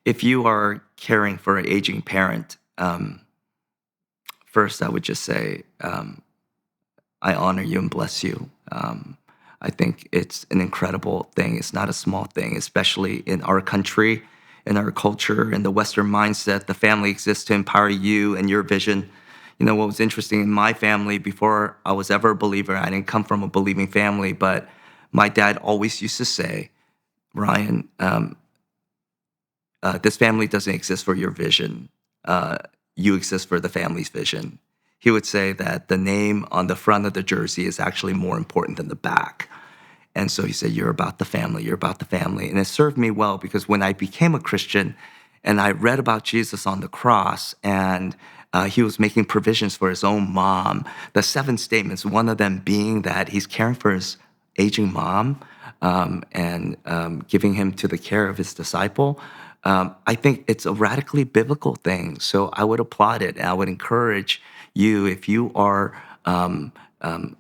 If you are caring for an aging parent, first I would just say, I honor you and bless you. I think it's an incredible thing. It's not a small thing, especially in our country, in our culture, in the Western mindset. The family exists to empower you and your vision. You know, what was interesting in my family before I was ever a believer, I didn't come from a believing family, but my dad always used to say, Ryan, this family doesn't exist for your vision. Uh, you exist for the family's vision. He would say that the name on the front of the jersey is actually more important than the back. And so he said, you're about the family, you're about the family. And it served me well because when I became a Christian and I read about Jesus on the cross and he was making provisions for his own mom, the 7 statements, one of them being that he's caring for his aging mom and giving him to the care of his disciple. I think it's a radically biblical thing. So I would applaud it. And I would encourage you, if you are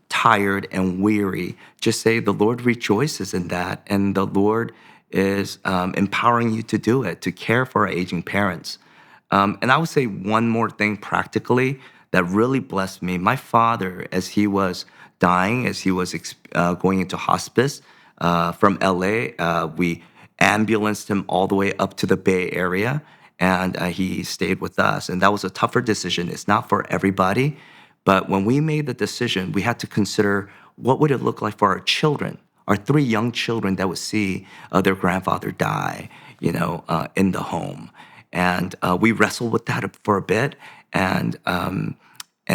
tired and weary, just say the Lord rejoices in that. And the Lord is empowering you to do it, to care for our aging parents. And I would say one more thing practically that really blessed me. My father, as he was dying, as he was going into hospice from LA, we ambulanced him all the way up to the Bay Area, and he stayed with us. And that was a tougher decision. It's not for everybody, but when we made the decision, we had to consider what would it look like for our children, our 3 young children that would see their grandfather die, in the home. And we wrestled with that for a bit, and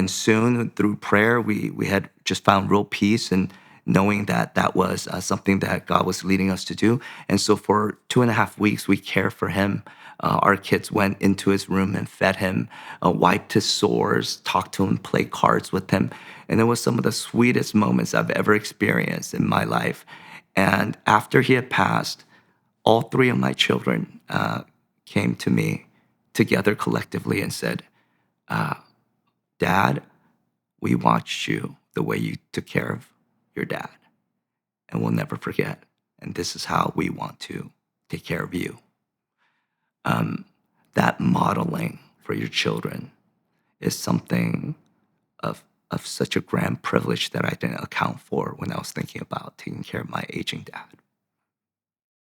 soon through prayer, we had just found real peace and knowing that that was something that God was leading us to do. And so for 2.5 weeks, we cared for him. Our kids went into his room and fed him, wiped his sores, talked to him, played cards with him. And it was some of the sweetest moments I've ever experienced in my life. And after he had passed, all 3 of my children came to me together collectively and said, Dad, we watched you the way you took care of your dad, and we'll never forget. And this is how we want to take care of you. That modeling for your children is something of such a grand privilege that I didn't account for when I was thinking about taking care of my aging dad.